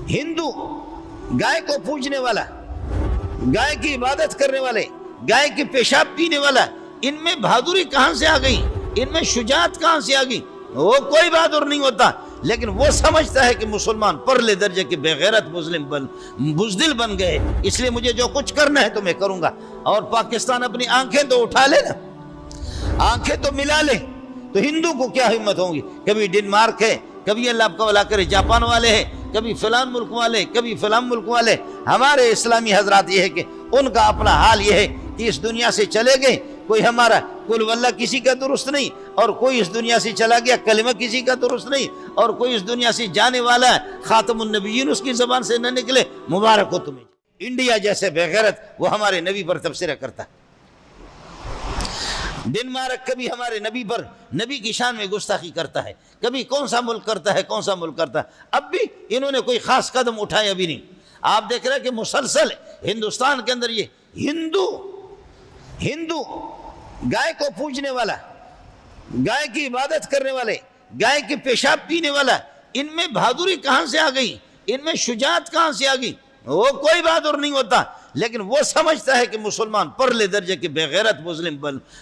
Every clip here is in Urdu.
ہندو گائے کو پوجنے والا، گائے کی عبادت کرنے والے، گائے کی پیشاب پینے والا، ان میں بہادری کہاں سے آ گئی؟ ان میں شجاعت کہاں سے آ گئی؟ وہ کوئی بہادر نہیں ہوتا، لیکن وہ سمجھتا ہے کہ مسلمان پرلے درجے کے بے غیرت مسلم بزدل بن گئے، اس لیے مجھے جو کچھ کرنا ہے تو میں کروں گا۔ اور پاکستان اپنی آنکھیں تو اٹھا لے نا، آنکھیں تو ملا لے، تو ہندو کو کیا ہمت ہوگی؟ کبھی ڈنمارک ہے، کبھی اللہ آپ کا بھلا کرے جاپان والے ہیں، کبھی فلان ملک والے، کبھی فلان ملک والے۔ ہمارے اسلامی حضرات یہ ہے کہ ان کا اپنا حال یہ ہے کہ اس دنیا سے چلے گئے، کوئی ہمارا قل واللہ کسی کا درست نہیں، اور کوئی اس دنیا سے چلا گیا کلمہ کسی کا درست نہیں، اور کوئی اس دنیا سے جانے والا ہے خاتم النبیین اس کی زبان سے نہ نکلے، مبارک ہو تمہیں۔ انڈیا جیسے بے غیرت وہ ہمارے نبی پر تبصرہ کرتا ہے، ڈنمارک کبھی ہمارے نبی پر، نبی کی شان میں گستاخی کرتا ہے، کبھی کون سا ملک کرتا ہے، کون سا ملک کرتا ہے۔ اب بھی انہوں نے کوئی خاص قدم اٹھایا بھی نہیں۔ آپ دیکھ رہے ہیں کہ مسلسل ہندوستان کے اندر یہ ہندو گائے کو پوجنے والا، گائے کی عبادت کرنے والے، گائے کی پیشاب پینے والا، ان میں بہادری کہاں سے آ گئی؟ ان میں شجاعت کہاں سے آ گئی؟ وہ کوئی بہادر نہیں ہوتا، لیکن وہ سمجھتا ہے کہ مسلمان پرلے درجے کے بے غیرت مسلم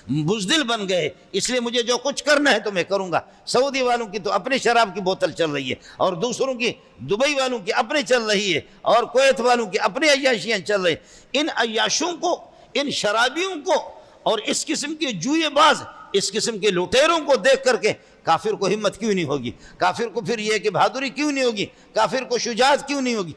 بزدل بن گئے، اس لیے مجھے جو کچھ کرنا ہے تو میں کروں گا۔ سعودی والوں کی تو اپنے شراب کی بوتل چل رہی ہے، اور دوسروں کی، دبئی والوں کی اپنے چل رہی ہے، اور کویت والوں کی اپنے عیاشیاں چل رہی ہیں۔ ان عیاشوں کو، ان شرابیوں کو، اور اس قسم کے جوئے باز، اس قسم کے لٹیروں کو دیکھ کر کے کافر کو ہمت کیوں نہیں ہوگی؟ کافر کو پھر یہ کہ بہادری کیوں نہیں ہوگی؟ کافر کو شجاعت کیوں نہیں ہوگی؟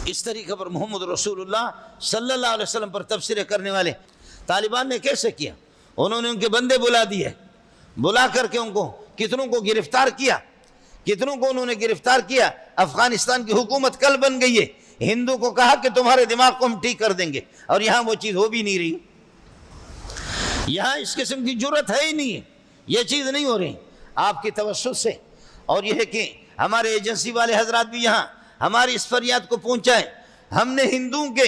اس طریقے پر محمد رسول اللہ صلی اللہ علیہ وسلم پر تبصرے کرنے والے طالبان نے کیسے کیا؟ انہوں نے ان کے بندے بلا دیے، بلا کر کے ان کو کتنوں کو گرفتار کیا، کتنوں کو انہوں نے گرفتار کیا۔ افغانستان کی حکومت کل بن گئی ہے، ہندو کو کہا کہ تمہارے دماغ کو ہم ٹھیک کر دیں گے، اور یہاں وہ چیز ہو بھی نہیں رہی، یہاں اس قسم کی جرت ہے ہی نہیں ہے، یہ چیز نہیں ہو رہی آپ کی توسط سے۔ اور یہ ہے کہ ہمارے ایجنسی والے حضرات بھی یہاں ہماری اس فریاد کو پہنچائیں۔ ہم نے ہندوؤں کے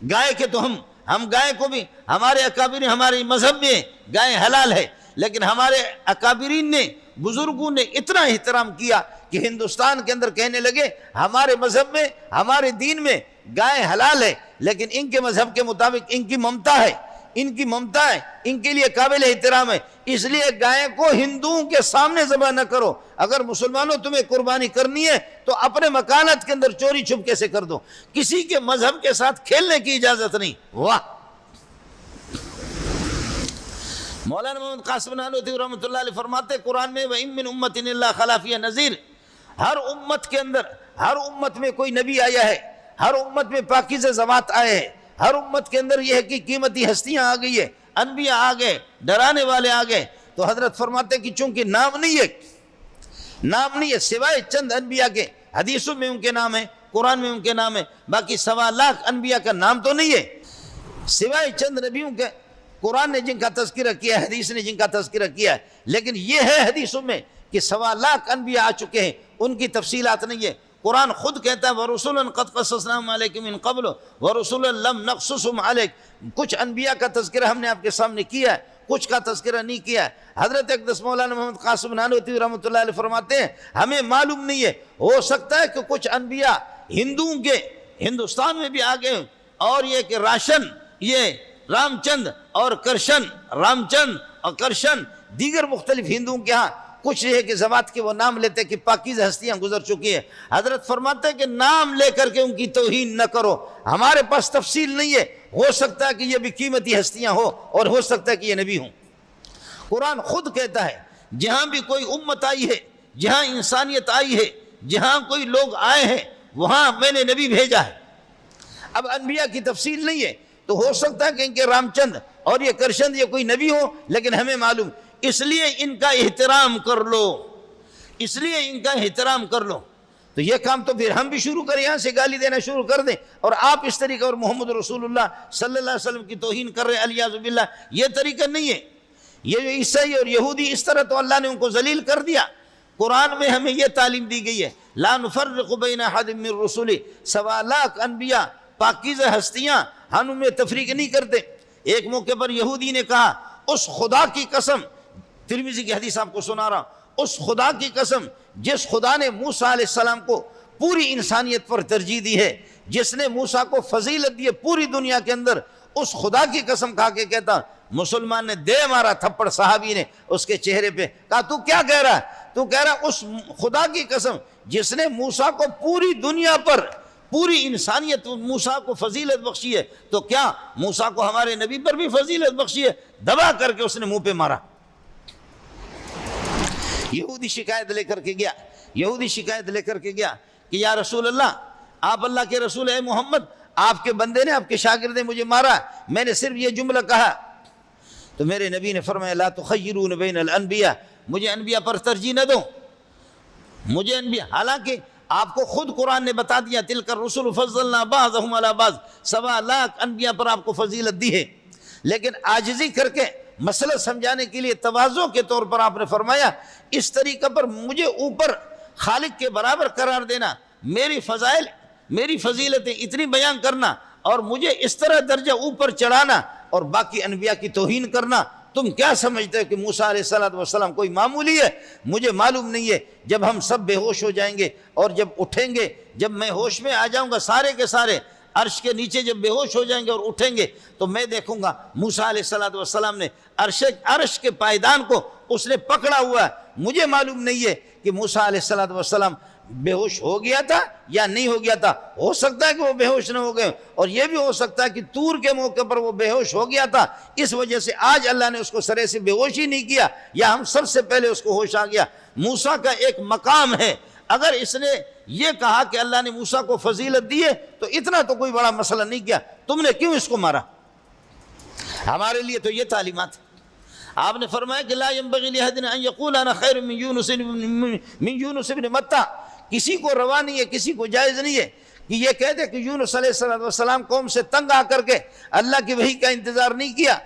گائے کے تو ہم گائے کو بھی، ہمارے اکابرین، ہمارے مذہب میں گائے حلال ہے، لیکن ہمارے اکابرین نے، بزرگوں نے اتنا احترام کیا کہ ہندوستان کے اندر کہنے لگے ہمارے مذہب میں، ہمارے دین میں گائے حلال ہے، لیکن ان کے مذہب کے مطابق ان کی ممتا ہے، ان کی ممتا ہے، ان کے لیے قابل احترام ہے، اس لیے گائے کو ہندوؤں کے سامنے ذبح نہ کرو۔ اگر مسلمانوں تمہیں قربانی کرنی ہے تو اپنے مکانات کے اندر چوری چھپکے سے کر دو، کسی کے مذہب کے ساتھ کھیلنے کی اجازت نہیں۔ واہ! مولانا محمد قاسم نانوتوی رحمۃ اللہ علیہ فرماتے قرآن میں وَإِن مِّنْ أُمَّةٍ إِلَّا خَلَا فِيهَا نَذِيرٌ، ہر امت کے اندر، ہر امت میں کوئی نبی آیا ہے، ہر امت میں پاکیزہ ذوات آئے ہیں، ہر امت کے اندر یہ ہے کہ قیمتی ہستیاں آ گئی ہے، انبیاء آ گئے، ڈرانے والے آ گئے۔ تو حضرت فرماتے کہ چونکہ نام نہیں ہے سوائے چند انبیاء کے، حدیثوں میں ان کے نام ہے، قرآن میں ان کے نام ہے، باقی 1.25 لاکھ انبیاء کا نام تو نہیں ہے، سوائے چند نبیوں کے قرآن نے جن کا تذکرہ کیا ہے، حدیث نے جن کا تذکرہ کیا ہے، لیکن یہ ہے حدیثوں میں کہ 1.25 لاکھ انبیاء آ چکے ہیں، ان کی تفصیلات نہیں ہے۔ قرآن خود کہتا ہے وَرُسُلًا قَدْ قَصَصْنَاهُمْ عَلَيْكَ مِن قَبْلُ وَرُسُلًا لَمْ نَقْصُصْهُمْ عَلَيْكَ۔ کچھ انبیاء کا تذکرہ ہم نے آپ کے سامنے کیا ہے، کچھ کا تذکرہ نہیں کیا ہے۔ حضرت اقدس مولانا محمد قاسم نانوتوی رحمۃ اللہ علیہ فرماتے ہیں ہمیں معلوم نہیں ہے، ہو سکتا ہے کہ کچھ انبیاء ہندوؤں کے ہندوستان میں بھی آ گئے، اور یہ کہ راشن، یہ رام چند اور کرشن، رام چند اور کرشن دیگر مختلف ہندوؤں کے ہاں کچھ یہ ہے کہ ذوات کے وہ نام لیتے کہ پاکیزہ ہستیاں گزر چکی ہیں۔ حضرت فرماتے ہیں کہ نام لے کر کے ان کی توہین نہ کرو، ہمارے پاس تفصیل نہیں ہے، ہو سکتا ہے کہ یہ بھی قیمتی ہستیاں ہو، اور ہو سکتا ہے کہ یہ نبی ہوں۔ قرآن خود کہتا ہے جہاں بھی کوئی امت آئی ہے، جہاں انسانیت آئی ہے، جہاں کوئی لوگ آئے ہیں، وہاں میں نے نبی بھیجا ہے۔ اب انبیاء کی تفصیل نہیں ہے، تو ہو سکتا ہے کہ ان کے رام چند اور یہ کرشن یہ کوئی نبی ہو، لیکن ہمیں معلوم، اس لیے ان کا احترام کر لو، اس لیے ان کا احترام کر لو۔ تو یہ کام تو پھر ہم بھی شروع کریں، یہاں سے گالی دینا شروع کر دیں، اور آپ اس طریقے اور محمد رسول اللہ صلی اللہ علیہ وسلم کی توہین کر رہے ہیں، الیاذ باللہ۔ یہ طریقہ نہیں ہے۔ یہ جو عیسائی اور یہودی اس طرح تو اللہ نے ان کو ذلیل کر دیا۔ قرآن میں ہمیں یہ تعلیم دی گئی ہے لا نفرق بین احد من رسلہ، 1.25 لاکھ انبیاء، پاکیزہ ہستیاں ہم ان میں تفریق نہیں کرتے۔ ایک موقع پر یہودی نے کہا اس خدا کی قسم، ترمذی کی حدیث آپ کو سنا رہا ہوں، اس خدا کی قسم جس خدا نے موسیٰ علیہ السلام کو پوری انسانیت پر ترجیح دی ہے، جس نے موسیٰ کو فضیلت دی ہے پوری دنیا کے اندر، اس خدا کی قسم کھا کے کہتا، مسلمان نے دے مارا تھپڑ صحابی نے اس کے چہرے پہ، کہا تو کیا کہہ رہا ہے؟ تو کہہ رہا اس خدا کی قسم جس نے موسیٰ کو پوری دنیا پر پوری انسانیت موسیٰ کو فضیلت بخشی ہے، تو کیا موسیٰ کو ہمارے نبی پر بھی فضیلت بخشی ہے؟ دبا کر کے اس نے منہ پہ مارا۔ یہودی شکایت لے کر کے گیا کہ یا رسول اللہ، آپ اللہ کے رسول، اے محمد، آپ کے بندے نے، آپ کے شاگرد نے مجھے مارا، میں نے صرف یہ جملہ کہا۔ تو میرے نبی نے فرمایا لا تخیرون بین الانبیاء، مجھے انبیاء پر ترجیح نہ دو، مجھے انبیاء، حالانکہ آپ کو خود قرآن نے بتا دیا تلک الرسل فضلنا بعضهم علی بعض، 1.25 لاکھ انبیاء پر آپ کو فضیلت دی ہے، لیکن عاجزی کر کے مسئلہ سمجھانے کے لیے تواضع کے طور پر آپ نے فرمایا اس طریقہ پر مجھے اوپر خالق کے برابر قرار دینا، میری فضائل، میری فضیلتیں اتنی بیان کرنا اور مجھے اس طرح درجہ اوپر چڑھانا اور باقی انبیاء کی توہین کرنا، تم کیا سمجھتے ہو کہ موسیٰ علیہ السلام کوئی معمولی ہے؟ مجھے معلوم نہیں ہے، جب ہم سب بے ہوش ہو جائیں گے اور جب اٹھیں گے، جب میں ہوش میں آ جاؤں گا، سارے کے سارے عرش کے نیچے جب بے ہوش ہو جائیں گے اور اٹھیں گے تو میں دیکھوں گا موسیٰ علیہ السلام نے عرش کے پائیدان کو اس نے پکڑا ہوا ہے، مجھے معلوم نہیں ہے کہ موسیٰ علیہ السلام بے ہوش ہو گیا تھا یا نہیں ہو گیا تھا، ہو سکتا ہے کہ وہ بے ہوش نہ ہو گئے، اور یہ بھی ہو سکتا ہے کہ طور کے موقع پر وہ بے ہوش ہو گیا تھا، اس وجہ سے آج اللہ نے اس کو سرے سے بے ہوش ہی نہیں کیا، یا ہم سب سے پہلے اس کو ہوش آ گیا۔ موسیٰ کا ایک مقام ہے، اگر اس نے یہ کہا کہ اللہ نے موسیٰ کو فضیلت دی ہے تو اتنا تو کوئی بڑا مسئلہ نہیں کیا، تم نے کیوں اس کو مارا؟ ہمارے لیے تو یہ تعلیمات ہے۔ آپ نے فرمایا کہ لا ينبغي لأحد أن يقول أنا خير من يونس بن متى، کسی کو روا نہیں ہے، کسی کو جائز نہیں ہے کہ یہ کہہ دے کہ یونس علیہ السلام قوم سے تنگ آ کر کے اللہ کی وحی کا انتظار نہیں کیا،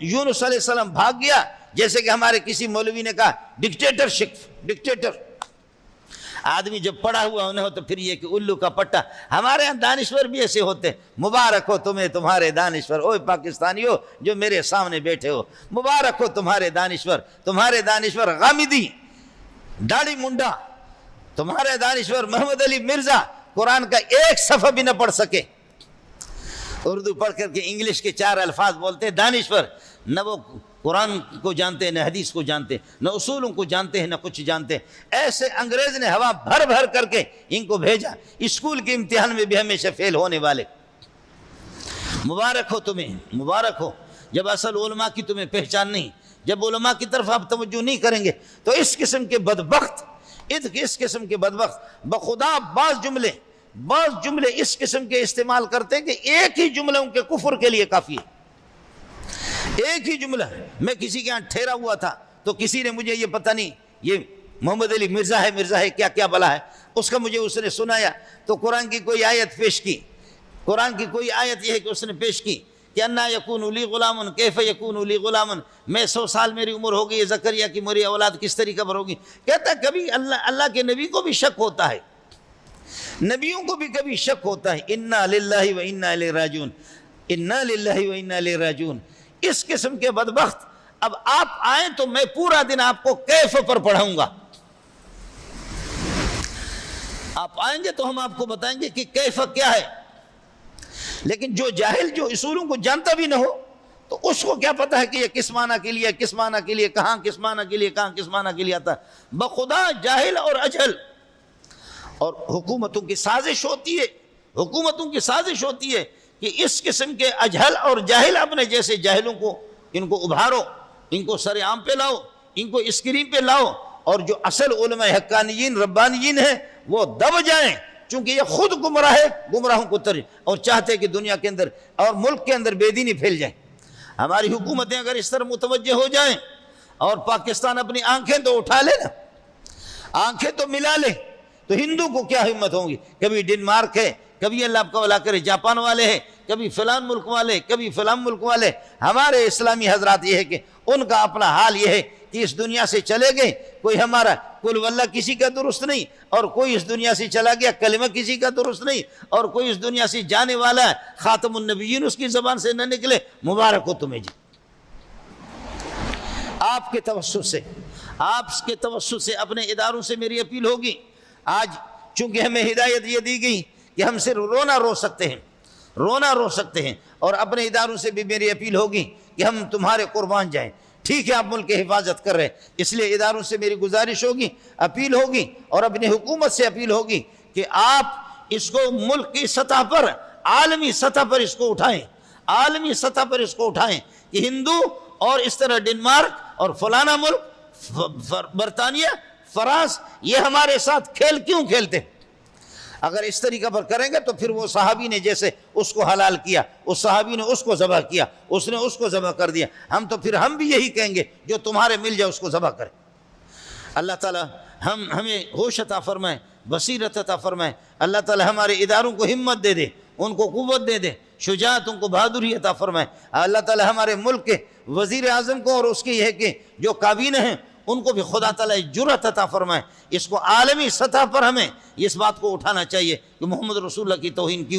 یونس علیہ السلام بھاگ گیا، جیسے کہ ہمارے کسی مولوی نے کہا ڈکٹیٹر آدمی جب پڑا ہوا انہیں ہو تو پھر یہ کہ الو کا پٹا۔ ہمارے ہاں دانشور بھی ایسے ہوتے، مبارک ہو تمہیں تمہارے دانشور، اوہ پاکستانی ہو جو میرے سامنے بیٹھے ہو، مبارک ہو تمہارے دانشور غامدی داڑھی منڈا، تمہارے دانشور محمد علی مرزا قرآن کا ایک صفحہ بھی نہ پڑھ سکے، اردو پڑھ کر کے انگلش کے 4 الفاظ بولتے، دانشور نہ وہ قرآن کو جانتے نہ حدیث کو جانتے، نہ اصولوں کو جانتے ہیں نہ کچھ جانتے، ایسے انگریز نے ہوا بھر بھر کر کے ان کو بھیجا، اسکول کے امتحان میں بھی ہمیشہ فیل ہونے والے۔ مبارک ہو تمہیں، مبارک ہو، جب اصل علماء کی تمہیں پہچان نہیں، جب علماء کی طرف آپ توجہ نہیں کریں گے تو اس قسم کے بدبخت بخدا بعض جملے اس قسم کے استعمال کرتے ہیں کہ ایک ہی جملہ ان کے کفر کے لیے کافی ہے، ایک ہی جملہ۔ میں کسی کے یہاں ٹھہرا ہوا تھا تو کسی نے مجھے یہ پتہ نہیں یہ محمد علی مرزا ہے کیا بلا ہے، اس کا مجھے اس نے سنایا تو قرآن کی کوئی آیت پیش کی، قرآن کی کوئی آیت یہ ہے کہ اس نے پیش کی کہ انا یکون لی غلام کیف یکون لی غلام، میں 100 سال میری عمر ہو گئی، زکریا کی میری اولاد کس طریقہ پر ہوگی۔ کہتا ہے کبھی اللہ کے نبی کو بھی شک ہوتا ہے، نبیوں کو بھی کبھی شک ہوتا ہے، انا للہ و انا الیہ راجعون، انا للہ و انا الیہ راجعون۔ اس قسم کے بدبخت، اب آپ آئیں تو میں پورا دن آپ کو کیف پر پڑھاؤں گا، آپ آئیں گے تو ہم آپ کو بتائیں گے کہ کیف کیا ہے، لیکن جو جاہل، جو اصولوں کو جانتا بھی نہ ہو تو اس کو کیا پتا ہے کہ یہ کس معنی کے لیے، کس معنی کے لیے، کہاں کس معنی کے لیے، کہاں کس معنی کے لیے آتا ہے۔ بخدا جاہل اور اجہل، اور حکومتوں کی سازش ہوتی ہے کہ اس قسم کے اجہل اور جاہل اپنے جیسے جاہلوں کو، ان کو ابھارو، ان کو سر عام پہ لاؤ، ان کو اسکرین پہ لاؤ، اور جو اصل علماء حقانیین ربانیین ہیں وہ دب جائیں، چونکہ یہ خود گمراہ ہے، گمراہوں کو اور چاہتے کہ دنیا کے اندر اور ملک کے اندر بے دینی پھیل جائے۔ ہماری حکومتیں اگر اس طرح متوجہ ہو جائیں اور پاکستان اپنی آنکھیں تو اٹھا لے نا، آنکھیں تو ملا لے، تو ہندو کو کیا ہمت ہوگی؟ کبھی ڈنمارک ہے، کبھی اللہ آپ کا بھلا کرے جاپان والے ہیں، کبھی فلان ملک والے، کبھی فلان ملک والے. ہمارے اسلامی حضرات یہ ہے کہ ان کا اپنا حال یہ ہے کہ اس دنیا سے چلے گئے، کوئی ہمارا قل واللہ کسی کا درست نہیں، اور کوئی اس دنیا سے چلا گیا کلمہ کسی کا درست نہیں، اور کوئی اس دنیا سے جانے والا ہے خاتم النبیین اس کی زبان سے نہ نکلے. مبارک ہو تمہیں جی. آپ کے توسط سے اپنے اداروں سے میری اپیل ہوگی. آج چونکہ ہمیں ہدایت یہ دی گئی کہ ہم صرف رونا رو سکتے ہیں، اور اپنے اداروں سے بھی میری اپیل ہوگی کہ ہم تمہارے قربان جائیں. ٹھیک ہے آپ ملک کی حفاظت کر رہے ہیں، اس لیے اداروں سے میری گزارش ہوگی، اپیل ہوگی، اور اپنی حکومت سے اپیل ہوگی کہ آپ اس کو ملک کی سطح پر، عالمی سطح پر اس کو اٹھائیں کہ ہندو اور اس طرح ڈنمارک اور فلانا ملک، برطانیہ، فرانس، یہ ہمارے ساتھ کھیل کیوں کھیلتے ہیں؟ اگر اس طریقہ پر کریں گے تو پھر وہ صحابی نے جیسے اس کو حلال کیا، اس صحابی نے اس کو ذبح کیا، اس نے اس کو ذبح کر دیا، ہم بھی یہی کہیں گے جو تمہارے مل جائے اس کو ذبح کریں. اللہ تعالی ہمیں ہوش عطا فرمائے، بصیرت عطا فرمائے. اللہ تعالی ہمارے اداروں کو ہمت دے دے، ان کو قوت دے دے، شجاعت، ان کو بہادری عطا فرمائے. اللہ تعالی ہمارے ملک کے وزیر اعظم کو اور اس کے یہ کہ جو کابینہ ہیں ان کو بھی خدا تعالیٰ جرأت عطا فرمائے. اس کو عالمی سطح پر ہمیں اس بات کو اٹھانا چاہیے کہ محمد رسول اللہ کی توہین کی